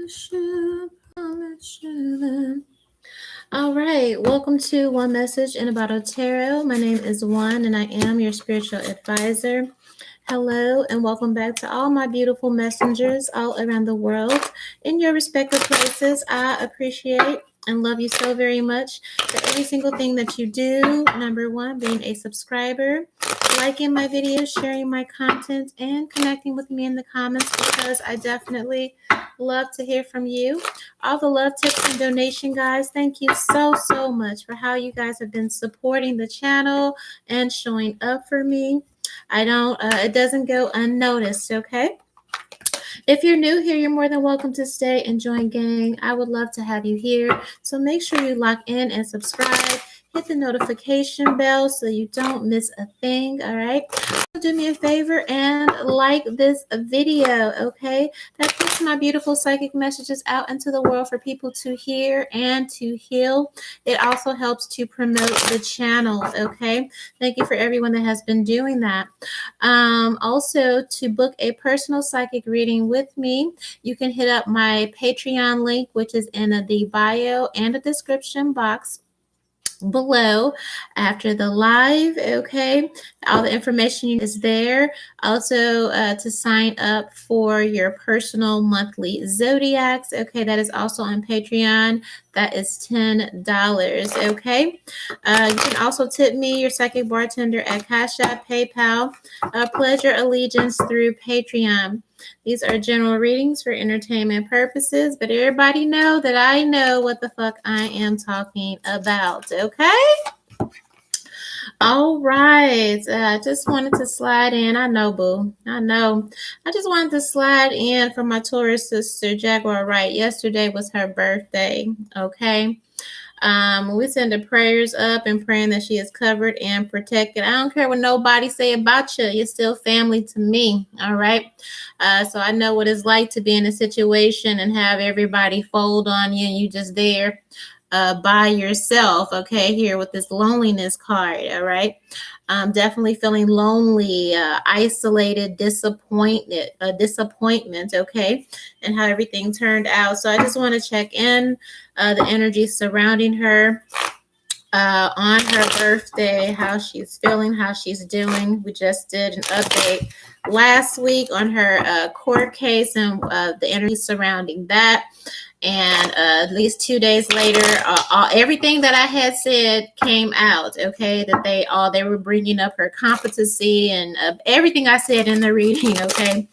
promise you that. All right, welcome to One Message in a Bottle Tarot. My name is Juan, and I am your spiritual advisor. Hello, and welcome back to all my beautiful messengers all around the world in your respective places. I appreciate and love you so very much for every single thing that you do. Number one, being a subscriber, liking my videos, sharing my content, and connecting with me in the comments because I definitely love to hear from you. All the love, tips, and donation, guys. Thank you so much for how you guys have been supporting the channel and showing up for me. It doesn't go unnoticed, okay? If you're new here, you're more than welcome to stay and join gang. I would love to have you here. So make sure you lock in and subscribe. Hit the notification bell so you don't miss a thing, all right? Do me a favor and like this video, okay? That puts my beautiful psychic messages out into the world for people to hear and to heal. It also helps to promote the channel, okay? Thank you for everyone that has been doing that. Also, to book a personal psychic reading with me, you can hit up my Patreon link, which is in the bio and the description box below after the live. Okay, all the information is there. Also, to sign up for your personal monthly zodiacs, okay, that is also on Patreon. That is $10. Okay, you can also tip me, your psychic bartender, at Cash App, PayPal, pledge your allegiance through Patreon. These are general readings for entertainment purposes, but everybody know that I know what the fuck I am talking about, okay? All right. I just wanted to slide in. I know, boo. I know. I just wanted to slide in for my Taurus sister, Jaguar Wright. Yesterday was her birthday, okay? We send the prayers up and praying that she is covered and protected. I don't care what nobody say about you. You're still family to me. All right. So I know what it's like to be in a situation and have everybody fold on you and you just there by yourself. Okay. Here with this loneliness card. All right. Definitely feeling lonely, isolated, disappointment, okay, and how everything turned out. So I just want to check in the energy surrounding her on her birthday, how she's feeling, how she's doing. We just did an update last week on her court case and the energy surrounding that. And at least 2 days later, everything that I had said came out. Okay, that they were bringing up her competency and everything I said in the reading. Okay,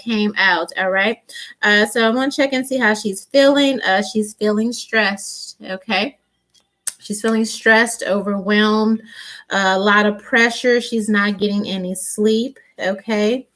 came out. All right. So I'm gonna check and see how she's feeling. She's feeling stressed. Okay. She's feeling stressed, overwhelmed, a lot of pressure. She's not getting any sleep. Okay.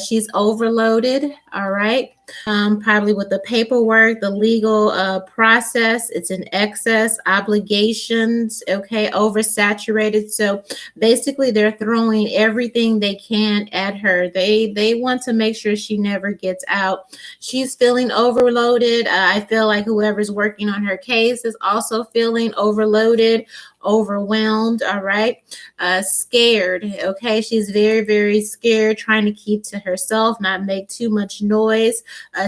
She's overloaded. All right. Probably with the paperwork, the legal process, it's in excess, obligations, okay, oversaturated. So basically they're throwing everything they can at her. They want to make sure she never gets out. She's feeling overloaded. I feel like whoever's working on her case is also feeling overloaded, overwhelmed. All right. Scared. Okay. She's very scared, trying to keep to herself, not make too much noise.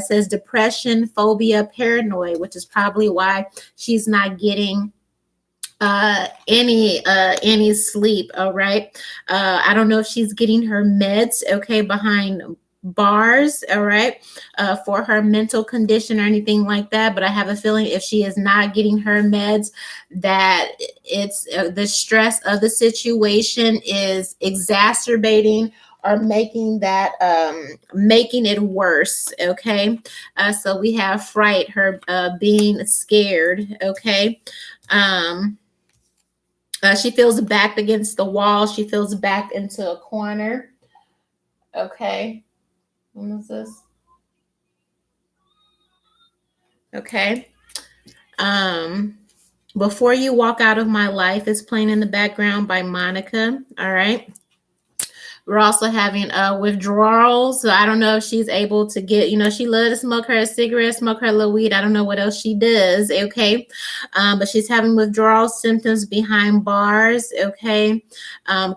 Says depression, phobia, paranoid, which is probably why she's not getting any sleep. All right. I don't know if she's getting her meds, okay, behind bars, all right, for her mental condition or anything like that. But I have a feeling if she is not getting her meds, that it's the stress of the situation is exacerbating or making that making it worse. Okay. So we have fright, her being scared. Okay. She feels backed against the wall. She feels backed into a corner. Okay. What is this? Okay. Before You Walk Out of My Life is playing in the background by Monica. All right. We're also having withdrawals. So I don't know if she's able to get, she loves to smoke her a cigarette, smoke her a little weed. I don't know what else she does. Okay. But she's having withdrawal symptoms behind bars. Okay.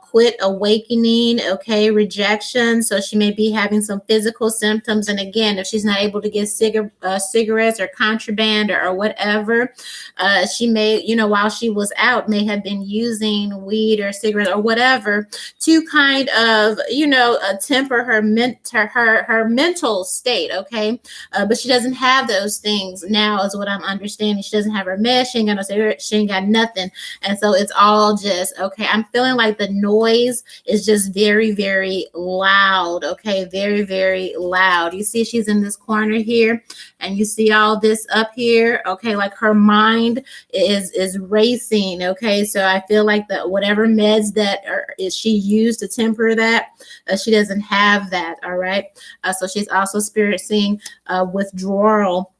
Quit awakening. Okay. Rejection. So she may be having some physical symptoms. And again, if she's not able to get cigarettes or contraband or whatever, she may, while she was out, may have been using weed or cigarettes or whatever to kind of, temper her mental state. Okay. But she doesn't have those things now, is what I'm understanding. She doesn't have her meds. She ain't got no cigarette. She ain't got nothing. And so it's all just, okay, I'm feeling like the noise is just very, very loud. Okay. Very, very loud. You see, she's in this corner here and you see all this up here. Okay. Like her mind is racing. Okay. So I feel like whatever meds that is she used to temper that, she doesn't have that. All right. So she's also experiencing withdrawal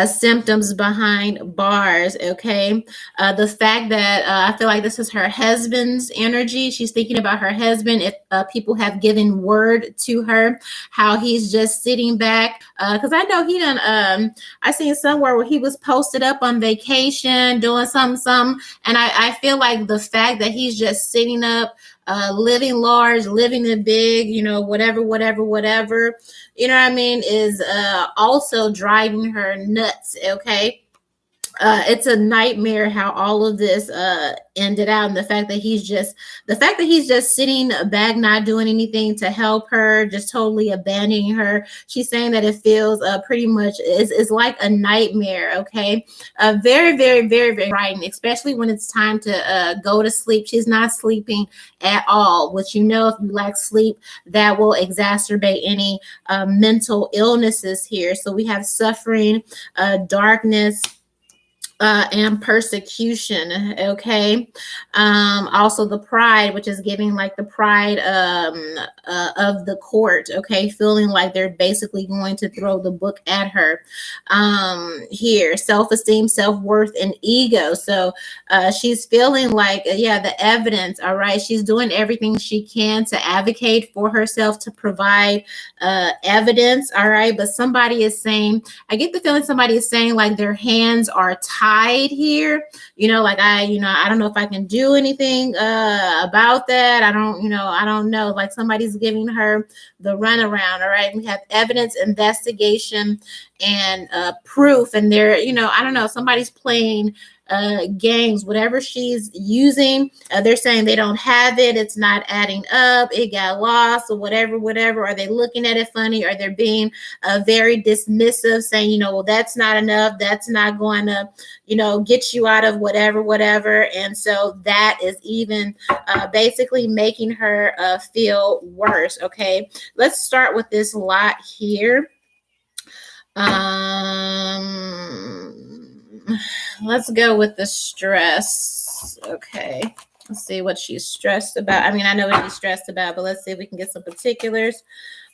symptoms behind bars. Okay. The fact that I feel like this is her husband's energy. She's thinking about her husband. If people have given word to her, how he's just sitting back. Because I know he done, I seen somewhere where he was posted up on vacation doing something. And I feel like the fact that he's just sitting up, living large, living it big, whatever, you know what I mean, is also driving her nuts. Okay. It's a nightmare how all of this ended out, and the fact that he's just sitting back, not doing anything to help her, just totally abandoning her. She's saying that it feels pretty much is like a nightmare. Okay. Very, very, very, very frightening, especially when it's time to go to sleep. She's not sleeping at all, which, if you lack sleep, that will exacerbate any mental illnesses here. So we have suffering, darkness, and persecution. Okay. Also the pride, which is giving like the pride of the court. Okay. Feeling like they're basically going to throw the book at her. Here, self-esteem, self-worth, and ego. So she's feeling like, the evidence. All right. She's doing everything she can to advocate for herself, to provide evidence. All right. But somebody is saying, I get the feeling somebody is saying like their hands are tied here, like I don't know if I can do anything about that. I don't know, like somebody's giving her the runaround. All right. We have evidence, investigation, and proof. And they're, I don't know, somebody's playing games, whatever she's using. They're saying they don't have it. It's not adding up. It got lost or whatever. Are they looking at it funny? Or they're being very dismissive, saying, well, that's not enough. That's not going to, get you out of whatever. And so that is even basically making her feel worse. Okay. Let's start with this lot here. Let's go with the stress. Okay. Let's see what she's stressed about. I mean, I know what she's stressed about, but let's see if we can get some particulars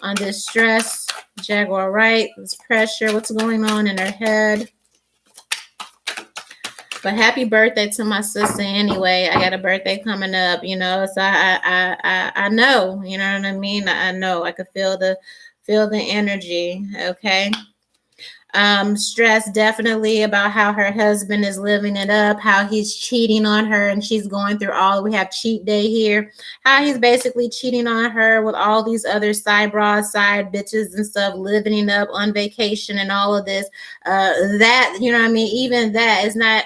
on this stress. Jaguar Wright, this pressure, what's going on in her head. But happy birthday to my sister anyway. I got a birthday coming up, so I know, you know what I mean? I know I could feel the energy. Okay. Stress definitely about how her husband is living it up, how he's cheating on her, and she's going through we have cheat day here, how he's basically cheating on her with all these other side bras, side bitches and stuff, living it up on vacation and all of this. That, even that is not,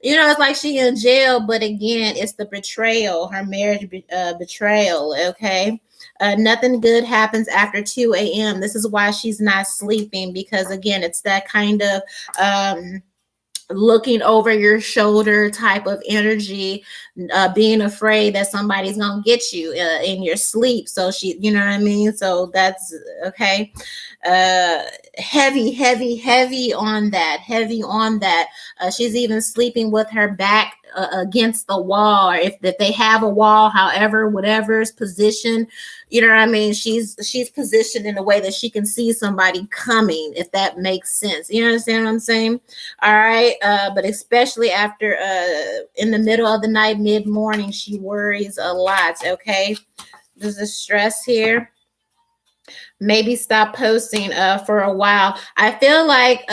it's like she in jail, but again, it's the betrayal, her marriage betrayal. Okay. Nothing good happens after 2 a.m. This is why she's not sleeping, because again, it's that kind of looking over your shoulder type of energy, being afraid that somebody's gonna get you in your sleep. So she, you know what I mean? So that's okay. Heavy on that. She's even sleeping with her back against the wall, or if they have a wall, however, whatever's positioned, you know what I mean? She's positioned in a way that she can see somebody coming, if that makes sense. You understand what I'm saying? All right. But especially after in the middle of the night, mid-morning, she worries a lot. Okay. There's a stress here. Maybe stop posting for a while. I feel like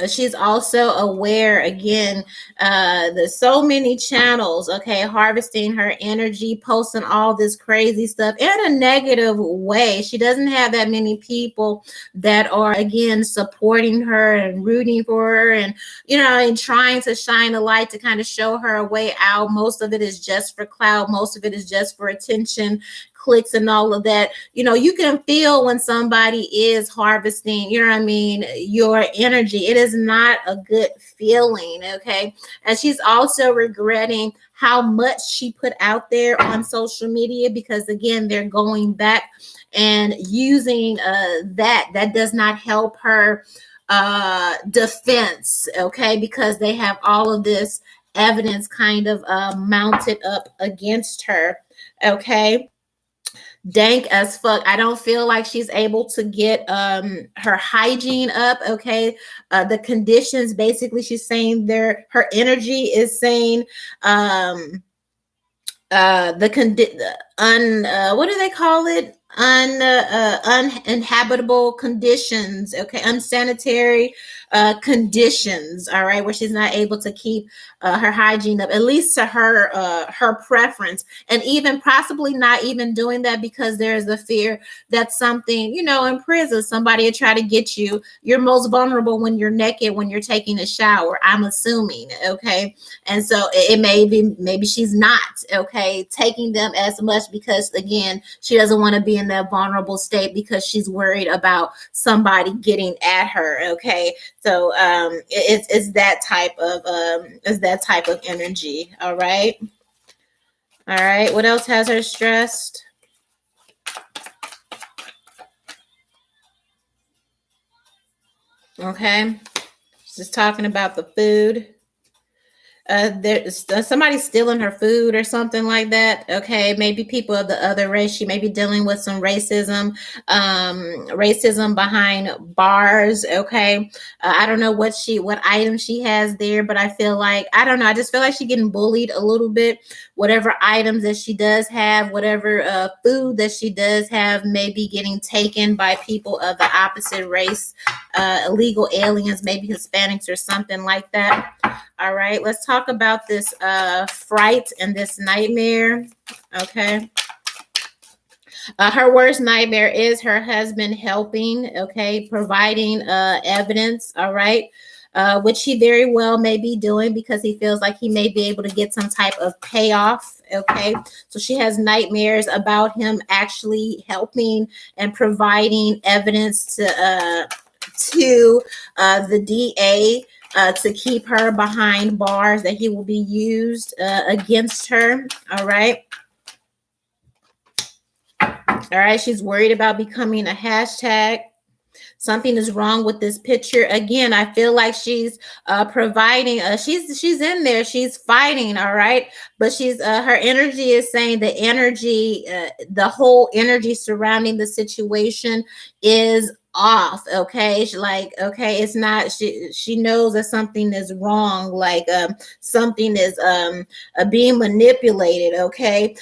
she's also aware again. There's so many channels, okay, harvesting her energy, posting all this crazy stuff in a negative way. She doesn't have that many people that are again supporting her and rooting for her, and and trying to shine a light to kind of show her a way out. Most of it is just for clout. Most of it is just for attention, clicks, and all of that. You can feel when somebody is harvesting, your energy. It is not a good feeling, okay? And she's also regretting how much she put out there on social media, because again, they're going back and using that does not help her defense, okay? Because they have all of this evidence kind of mounted up against her, okay? Dank as fuck. I don't feel like she's able to get her hygiene up, okay? The conditions, basically, she's saying her energy is saying what do they call it? Uninhabitable conditions, okay? Unsanitary conditions, all right, where she's not able to keep her hygiene up, at least to her preference, and even possibly not even doing that because there's a fear that something, in prison, somebody will try to get you. You're most vulnerable when you're naked, when you're taking a shower, I'm assuming, okay? And so it may be, maybe she's not, okay, taking them as much because, again, she doesn't want to be in that vulnerable state because she's worried about somebody getting at her, okay? So it's that type of energy. All right. What else has her stressed? Okay. She's talking about the food. There's somebody stealing her food or something like that. Okay, maybe people of the other race. She may be dealing with some racism behind bars. Okay, I don't know what item she has there, but I feel like, I don't know, I just feel like she's getting bullied a little bit. Whatever items that she does have, whatever food that she does have, may be getting taken by people of the opposite race, illegal aliens, maybe Hispanics or something like that. All right, let's talk about this fright and this nightmare. Okay. Her worst nightmare is her husband helping, okay, providing evidence, all right, which he very well may be doing because he feels like he may be able to get some type of payoff, okay? So she has nightmares about him actually helping and providing evidence to the DA, to keep her behind bars, that he will be used against her. All right. She's worried about becoming a hashtag. Something is wrong with this picture. Again, I feel like she's providing. She's in there. She's fighting. All right, but she's her energy is saying the whole energy surrounding the situation is off. Okay, okay, it's not. She knows that something is wrong. Like something is being manipulated. Okay,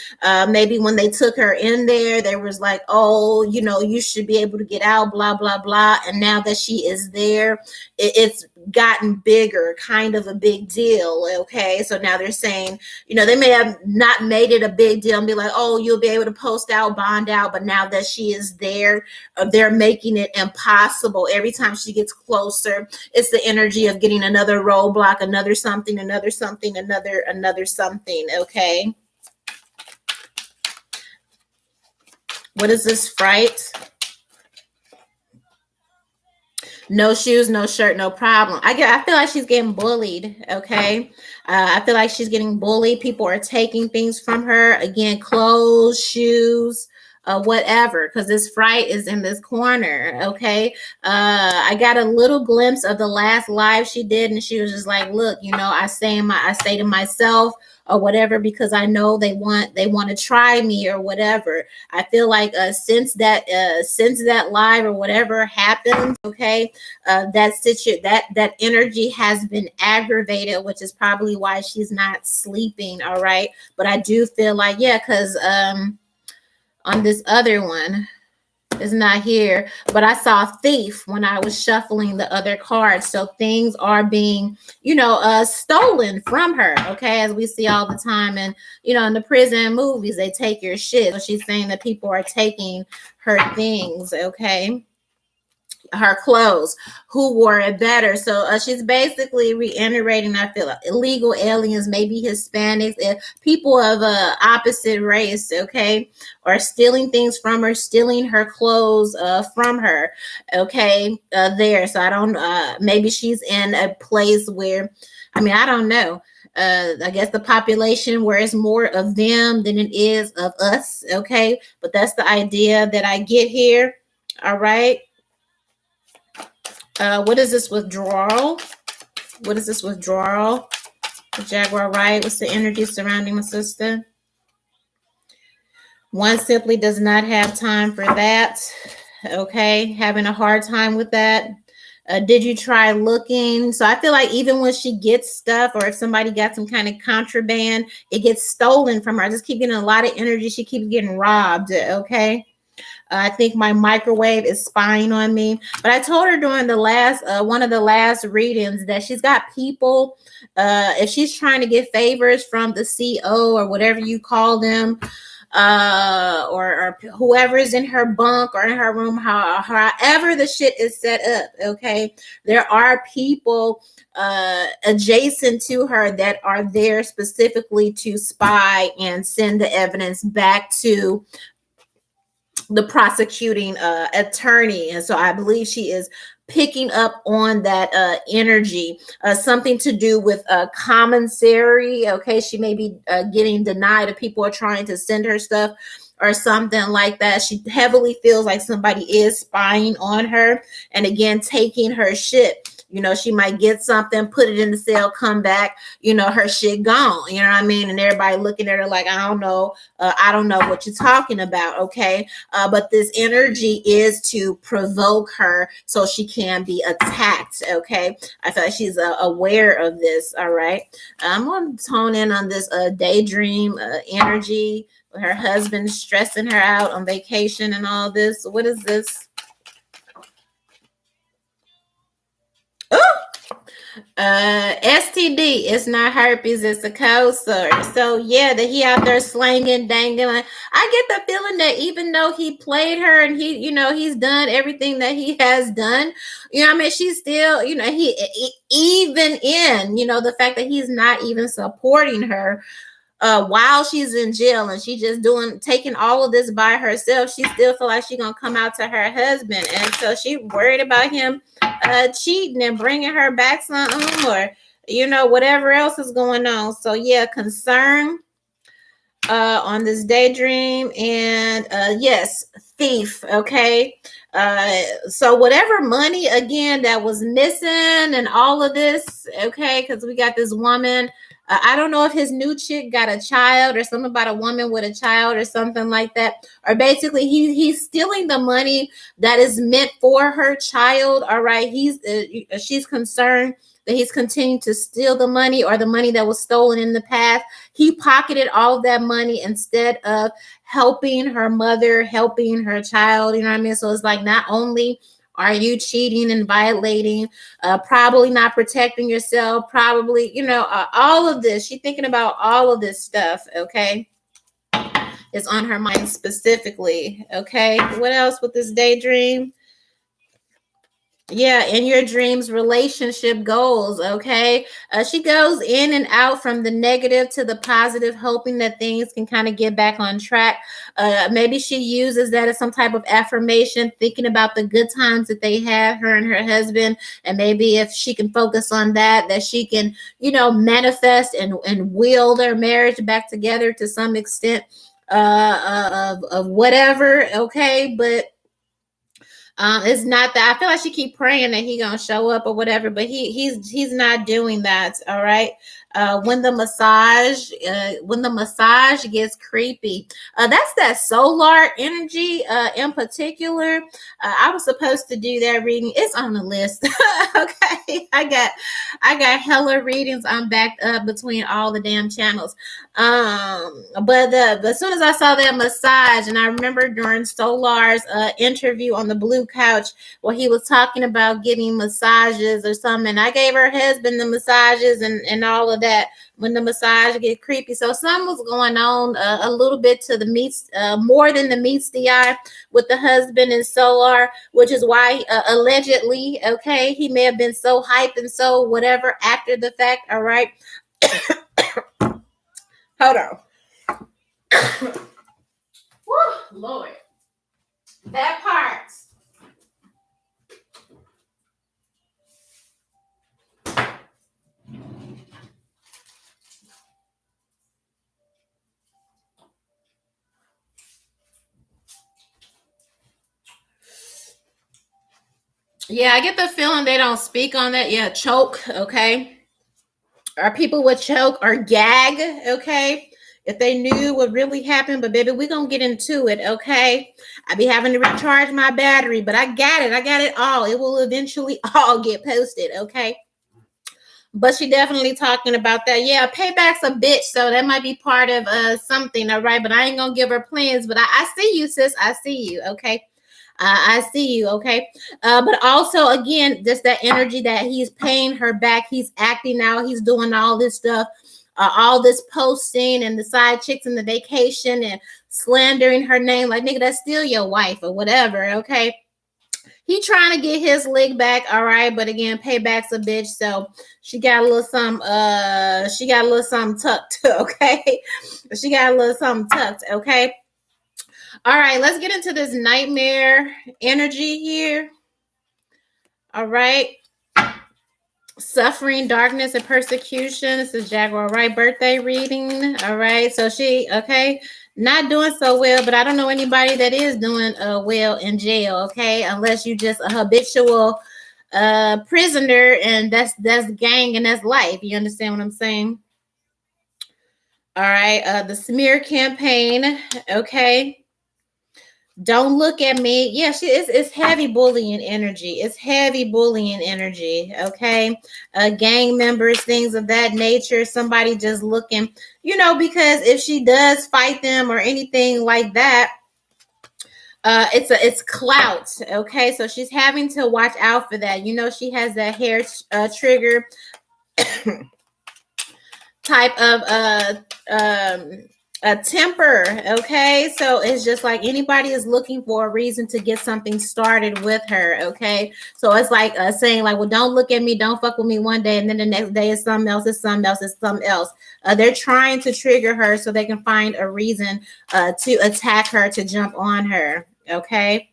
maybe when they took her in there was like, oh, you should be able to get out, blah blah blah. And now that she is there, it's gotten bigger, kind of a big deal. Okay, so now they're saying, they may have not made it a big deal and be like, oh, you'll be able to post out, bond out, but now that she is there, they're making it impossible. Every time she gets closer, it's the energy of getting another roadblock, another something, another something, another something. Okay, what is this fright? No shoes, no shirt, no problem. I feel like she's getting bullied. Okay, I feel like she's getting bullied. People are taking things from her. Again, clothes, shoes, whatever, because this fright is in this corner. Okay, I got a little glimpse of the last live she did, and she was just like, "Look, I say to myself, or whatever, because I know they want to try me or whatever." I feel like since that live or whatever happened, okay, that energy has been aggravated, which is probably why she's not sleeping. All right, but I do feel like, yeah, because on this other one. It's not here, but I saw thief when I was shuffling the other cards. So things are being, stolen from her. Okay, as we see all the time, and in the prison movies, they take your shit. So she's saying that people are taking her things. Okay, her clothes, who wore it better. So she's basically reiterating, I feel like, illegal aliens, maybe Hispanics, people of opposite race, okay, are stealing things from her, stealing her clothes from her, okay, there. So I don't, maybe she's in a place where, I don't know. I guess the population where it's more of them than it is of us, okay, but that's the idea that I get here. All right. What is this withdrawal? What is this withdrawal? The Jaguar Wright. What's the energy surrounding my sister? One simply does not have time for that. Okay, having a hard time with that. Did you try looking? So I feel like even when she gets stuff, or if somebody got some kind of contraband, it gets stolen from her. I just keep getting a lot of energy. She keeps getting robbed. Okay. I think my microwave is spying on me. But I told her during the last one of the last readings that she's got people. If she's trying to get favors from the CO or whatever you call them, or whoever is in her bunk or in her room, however the shit is set up, okay, there are people adjacent to her that are there specifically to spy and send the evidence back to the prosecuting attorney. And so I believe she is picking up on that energy, something to do with commissary. Okay, she may be getting denied if people are trying to send her stuff or something like that. She heavily feels like somebody is spying on her and again taking her shit. She might get something, put it in the cell, come back, her shit gone. You know what I mean? And everybody looking at her like, I don't know what you're talking about. Okay. But this energy is to provoke her so she can be attacked. Okay. I feel like she's aware of this. All right. I'm going to tone in on this daydream energy with her husband stressing her out on vacation and all this. What is this? STD. It's not herpes, it's a cold sore. So yeah, that he out there slanging, dangling. I get the feeling that even though he played her and he's done everything that he has done, she's still, he even in, the fact that he's not even supporting her while she's in jail and she just taking all of this by herself. She still feel like she's gonna come out to her husband, and so she worried about him cheating and bringing her back something, or whatever else is going on. So yeah, concern on this daydream, and yes, thief. Okay. So whatever money again that was missing and all of this, okay, because we got this woman. I don't know if his new chick got a child or something about a woman with a child or something like that. Or basically he's stealing the money that is meant for her child. All right. She's concerned that he's continuing to steal the money or the money that was stolen in the past. He pocketed all of that money instead of helping her mother, helping her child. You know what I mean? So it's like, not only are you cheating and violating, probably not protecting yourself, probably, all of this. She's thinking about all of this stuff, okay? It's on her mind specifically, okay? What else with this daydream? Yeah, in your dreams, relationship goals, okay? She goes in and out from the negative to the positive, hoping that things can kind of get back on track. Maybe she uses that as some type of affirmation, thinking about the good times that they have, her and her husband. And maybe if she can focus on that she can, manifest and will their marriage back together to some extent of whatever, okay? But it's not that. I feel like she keep praying that he gonna show up or whatever, but he's not doing that. All right. when the massage gets creepy. That's that solar energy in particular. I was supposed to do that reading. It's on the list. Okay, I got hella readings. I'm backed up between all the damn channels. But as soon as I saw that massage, and I remember during Solar's interview on the Blue Couch where he was talking about getting massages or something, and I gave her husband the massages and all of that. When the massage get creepy, so something was going on a little bit to the meets, more than the meets the eye with the husband and Solar, which is why allegedly, okay, he may have been so hyped and so whatever after the fact. All right, hold on. Woo, Lord, that part. Yeah, I get the feeling they don't speak on that. Yeah, choke, okay? Or people would choke or gag, okay? If they knew what really happened, but baby, we're gonna get into it, okay? I be having to recharge my battery, but I got it. I got it all. It will eventually all get posted, okay? But she definitely talking about that. Yeah, payback's a bitch, so that might be part of something, all right? But I ain't gonna give her plans. But I see you, sis. I see you, okay? I see you, okay? But also, again, just that energy that he's paying her back. He's acting out. He's doing all this stuff, all this posting and the side chicks and the vacation and slandering her name. Like, nigga, that's still your wife or whatever, okay? He trying to get his leg back, all right. But again, payback's a bitch, so she got a little something. She got a little something tucked, okay. She got a little something tucked, okay. All right, let's get into this nightmare energy here. All right. Suffering, darkness, and persecution. This is Jaguar Wright birthday reading. All right. So she, okay, not doing so well, but I don't know anybody that is doing well in jail, okay? Unless you just a habitual prisoner, and that's gang and that's life. You understand what I'm saying? All right. The smear campaign, okay. Don't look at me. Yeah, it's heavy bullying energy. It's heavy bullying energy. Okay. Gang members, things of that nature. Somebody just looking, because if she does fight them or anything like that, it's clout. Okay. So she's having to watch out for that. She has that hair trigger type of a temper. Okay, so it's just like anybody is looking for a reason to get something started with her. Okay, so it's like saying like, well, don't look at me, don't fuck with me one day, and then the next day is something else, it's something else, it's something else. They're trying to trigger her so they can find a reason to attack her, to jump on her. Okay.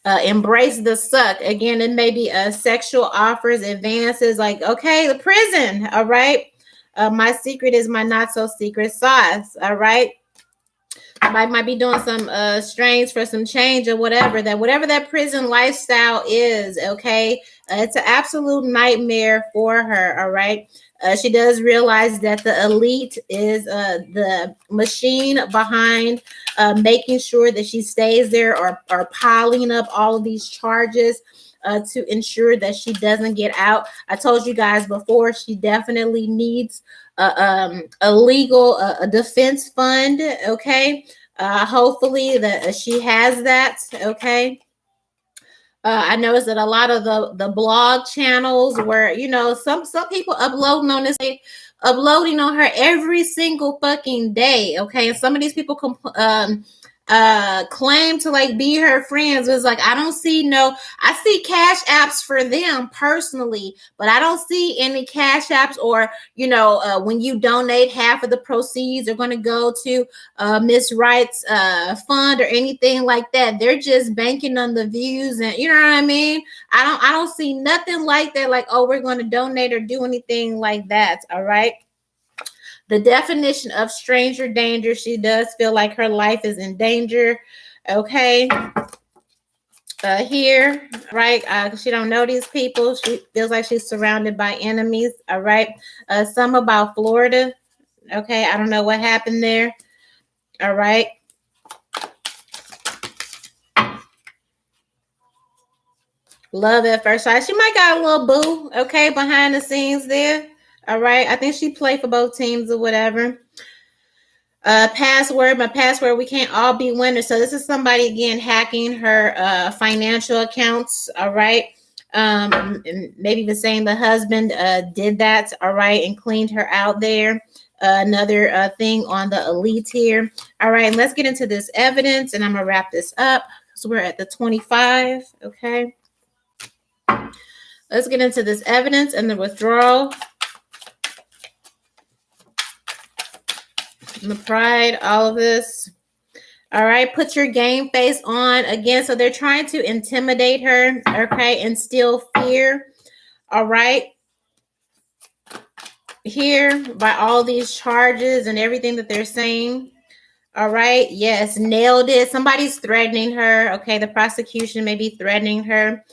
Embrace the suck. Again, it may be sexual offers, advances, like, okay, the prison. All right. My secret is my not so secret sauce. All right. Might be doing some strains for some change or whatever that prison lifestyle is. Okay. It's an absolute nightmare for her. All right. She does realize that the elite is the machine behind making sure that she stays there, or piling up all of these charges to ensure that she doesn't get out. I told you guys before, she definitely needs a legal defense fund. Okay. Hopefully that she has that. Okay. I noticed that a lot of the blog channels where, some people uploading on her every single fucking day. Okay. And some of these people claim to like be her friends. It's like, I see cash apps for them personally, but I don't see any cash apps or when you donate, half of the proceeds are going to go to Miss Wright's fund or anything like that. They're just banking on the views, and you know what I mean. I don't see nothing like that, like, oh, we're going to donate or do anything like that. All right. The definition of stranger danger. She does feel like her life is in danger. Okay. here, right? She don't know these people. She feels like she's surrounded by enemies. All right. Some about Florida. Okay, I don't know what happened there. All right. Love at first sight. She might got a little boo, okay, behind the scenes there. All right. I think she played for both teams or whatever. Password, my password, we can't all be winners. So this is somebody again hacking her financial accounts. All right. And maybe even saying the husband did that, all right, and cleaned her out there. Another thing on the elite here. All right, let's get into this evidence and I'm gonna wrap this up. So we're at the 25. Okay. Let's get into this evidence and the withdrawal. And the pride, all of this. All right, put your game face on again. So they're trying to intimidate her, okay, instill fear. All right. Here by all these charges and everything that they're saying. All right. Yes, nailed it. Somebody's threatening her. Okay, the prosecution may be threatening her.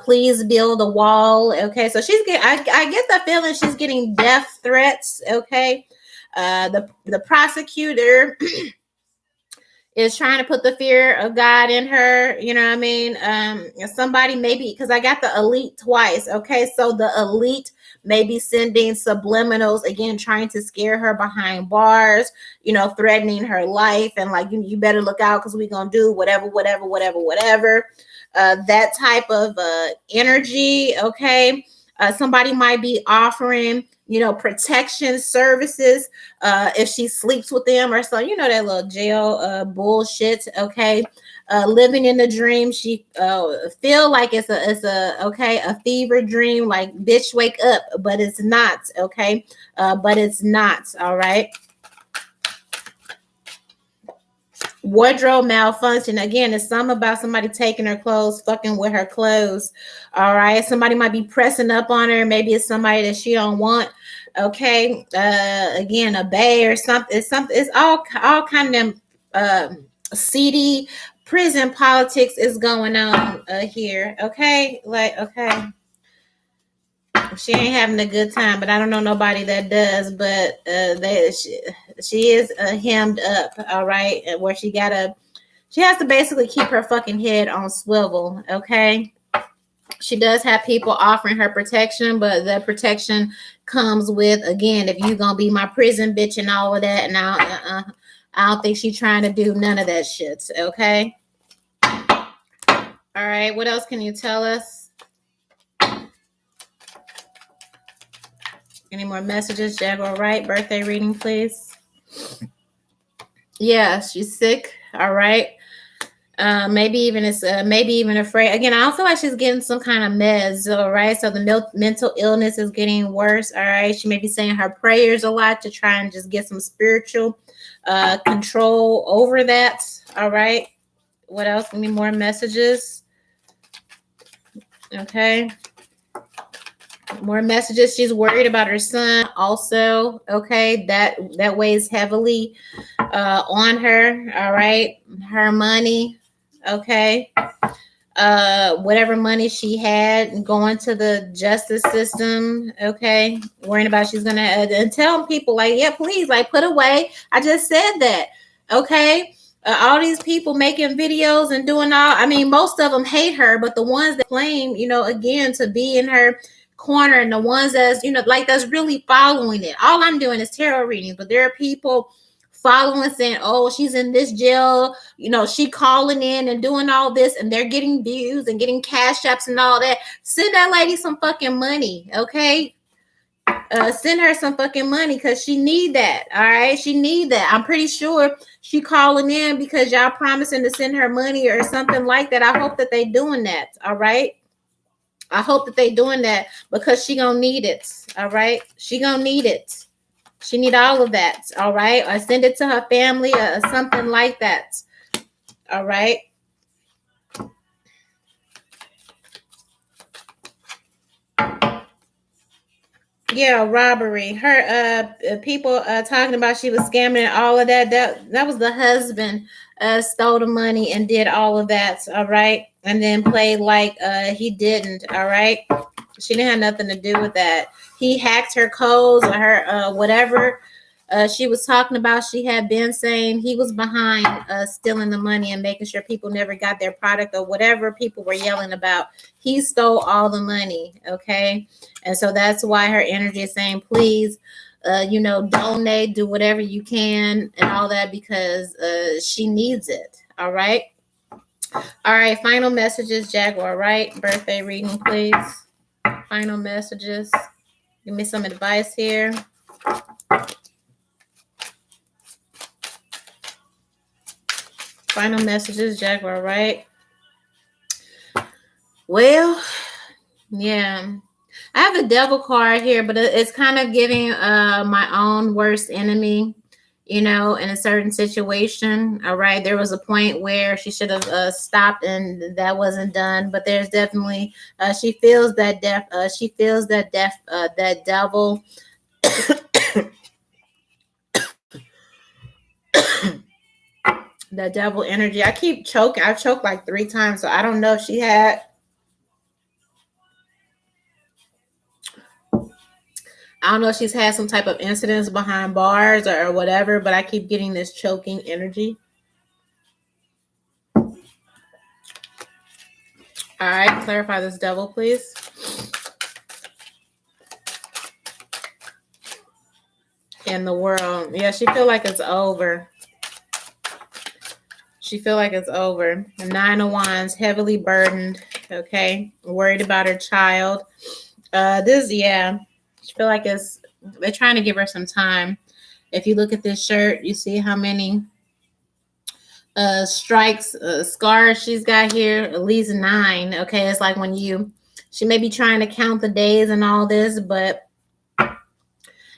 Please build a wall. Okay, so she's getting. I get the feeling she's getting death threats. Okay, the prosecutor is trying to put the fear of God in her. You know what I mean? Somebody maybe because I got the elite twice. Okay, so the elite maybe sending subliminals again, trying to scare her behind bars, you know, threatening her life and like you better look out because we're gonna do whatever. That type of energy. Okay. Somebody might be offering, you know, protection services if she sleeps with them or so, you know, that little jail bullshit. Okay. Living in the dream, she feel like it's a fever dream, like bitch wake up, but it's not. Okay. But it's not. All right. Wardrobe malfunction again. It's something about somebody taking her clothes, fucking with her clothes. All right, somebody might be pressing up on her. Maybe it's somebody that she don't want. Okay, again, a bae or something. It's all kind of seedy prison politics is going on here. Okay, like okay. She ain't having a good time, but I don't know nobody that does. But she is hemmed up, all right, where she has to basically keep her fucking head on swivel, okay? She does have people offering her protection, but the protection comes with, again, if you gonna be my prison bitch and all of that, and I don't think she's trying to do none of that shit, okay? All right, what else can you tell us? Any more messages? Jaguar Wright, birthday reading, please. Yeah, she's sick. All right. Maybe even afraid. Again, I don't feel like she's getting some kind of meds. All right. So the mental illness is getting worse. All right. She may be saying her prayers a lot to try and just get some spiritual control over that. All right. What else? Any more messages? Okay. More messages. She's worried about her son also. Okay, that weighs heavily on her. All right, her money. Okay, whatever money she had going to the justice system. Okay, worrying about she's gonna and tell people like, yeah, please, like put away. I just said that. Okay. All these people making videos and doing all, I mean, most of them hate her, but the ones that claim, you know, again, to be in her corner and the ones that's, you know, like that's really following it. All I'm doing is tarot readings, but there are people following saying, oh, she's in this jail, you know, she calling in and doing all this and they're getting views and getting cash apps and all that. Send that lady some fucking money, okay? Send her some fucking money because she need that. All right, she need that. I'm pretty sure she calling in because y'all promising to send her money or something like that. I hope that they doing that. All right, I hope that they doing that because she gonna need it. All right, she gonna need it. She need all of that. All right, or send it to her family or something like that. All right. Yeah, robbery. Her people talking about she was scamming and all of that. That was the husband stole the money and did all of that. All right, and then played like he didn't. All right, she didn't have nothing to do with that. He hacked her codes or her whatever she was talking about. She had been saying he was behind stealing the money and making sure people never got their product or whatever people were yelling about. He stole all the money. Okay. And so that's why her energy is saying, please, donate, do whatever you can and all that because she needs it. All right. All right. Final messages, Jaguar Wright. Birthday reading, please. Final messages. Give me some advice here. Final messages, Jaguar Wright. Well, yeah. I have the devil card here, but it's kind of giving my own worst enemy, in a certain situation. All right. There was a point where she should have stopped and that wasn't done, but there's definitely she feels that that devil that devil energy. I keep choking. I've choked like 3 times, so I don't know if she had I don't know if she's had some type of incidents behind bars or whatever, but I keep getting this choking energy. All right, clarify this devil, please. In the world. Yeah, she feel like it's over. She feel like it's over. 9 of Wands, heavily burdened, okay? Worried about her child. She feel like they're trying to give her some time. If you look at this shirt, you see how many strikes, scars she's got here, at least 9. Okay, it's like she may be trying to count the days and all this, but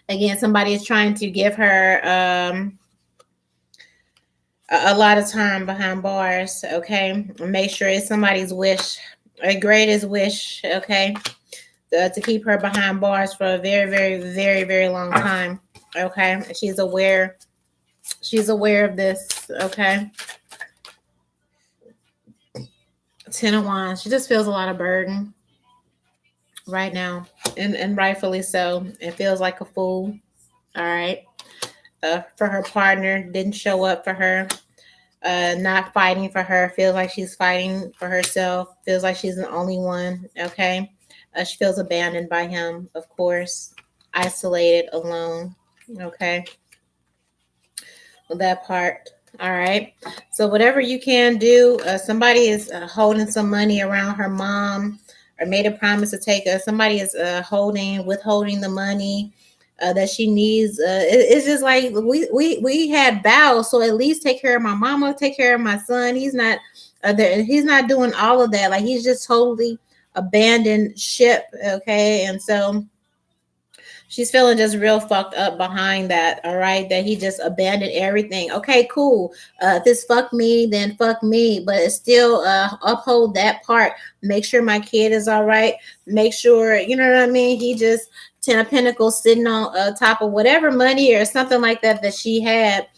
again, somebody is trying to give her a lot of time behind bars. Okay, make sure it's somebody's wish, a greatest wish. Okay, to keep her behind bars for a very, very, very, very long time. Okay, she's aware. She's aware of this. Okay. 10 of Wands. She just feels a lot of burden right now, and rightfully so. It feels like a fool. All right. For her partner, didn't show up for her. Not fighting for her. Feels like she's fighting for herself. Feels like she's the only one. Okay. She feels abandoned by him, of course. Isolated, alone. Okay. Well, that part. All right. So whatever you can do, somebody is holding some money around her mom or made a promise to take her. Somebody is withholding the money that she needs. It's just like we had vows, so at least take care of my mama, take care of my son. He's not he's not doing all of that. Like he's just totally abandoned ship. Okay, and so she's feeling just real fucked up behind that. All right, that he just abandoned everything. Okay, cool. If this fuck me, then fuck me, but it's still uphold that part. Make sure my kid is all right. Make sure, you know what I mean. He just 10 of Pentacles sitting on top of whatever money or something like that she had.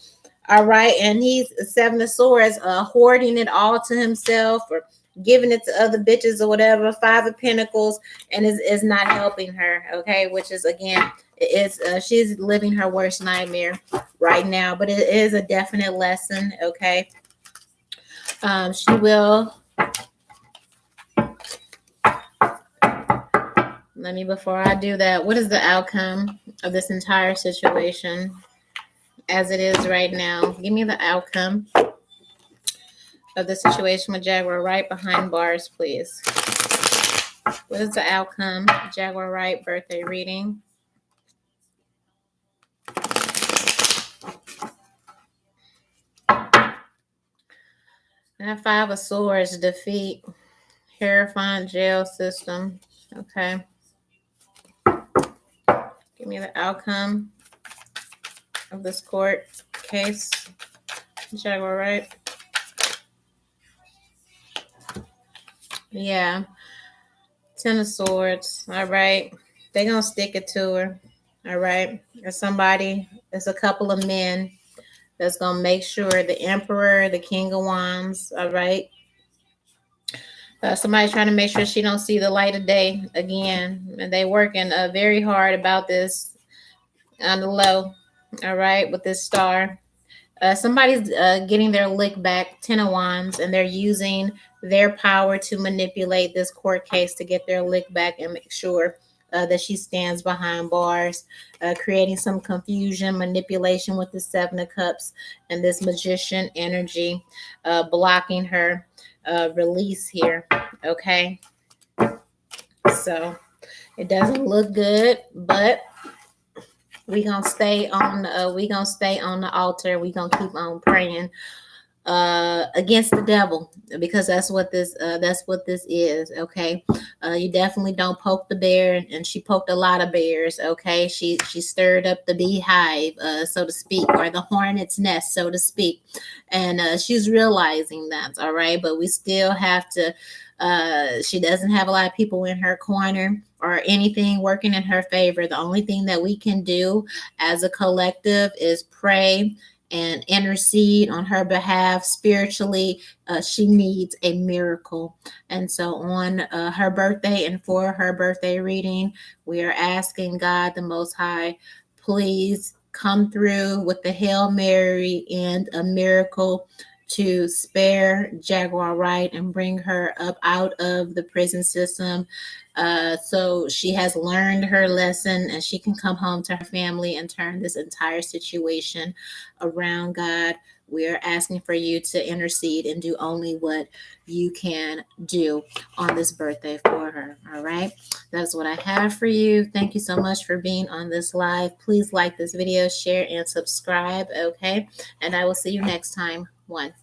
All right, and he's 7 of Swords, hoarding it all to himself or giving it to other bitches or whatever. 5 of Pentacles, and is not helping her. Okay, which is again, she's living her worst nightmare right now, but it is a definite lesson. Okay, she will. Let me, before I do that, what is the outcome of this entire situation as it is right now? Give me the outcome of the situation with Jaguar Wright behind bars, please. What is the outcome? Jaguar Wright birthday reading. And 5 of Swords, defeat, Hierophant, jail system. Okay. Give me the outcome of this court case. Jaguar Wright. Yeah. 10 of Swords. All right. They're going to stick it to her. All right. There's a couple of men that's going to make sure the Emperor, the King of Wands, all right. Somebody's trying to make sure she don't see the light of day again. And they working very hard about this on the low, all right, with this star. Somebody's getting their lick back, Ten of Wands, and they're using their power to manipulate this court case to get their lick back and make sure that she stands behind bars, creating some confusion, manipulation with the Seven of Cups and this Magician energy, blocking her release here. Okay, so it doesn't look good, but we gonna stay on the altar. We gonna keep on praying against the devil, because that's what this is. Okay, you definitely don't poke the bear, and she poked a lot of bears. Okay, she stirred up the beehive, so to speak, or the hornet's nest, so to speak, and she's realizing that. All right, but we still have to. She doesn't have a lot of people in her corner or anything working in her favor. The only thing that we can do as a collective is pray and intercede on her behalf spiritually. She needs a miracle. And so on her birthday and for her birthday reading, we are asking God the Most High, please come through with the Hail Mary and a miracle to spare Jaguar Wright and bring her up out of the prison system, so she has learned her lesson and she can come home to her family and turn this entire situation around. God, we are asking for you to intercede and do only what you can do on this birthday for her. All right, that's what I have for you. Thank you so much for being on this live. Please like this video, share, and subscribe. Okay, and I will see you next time. One.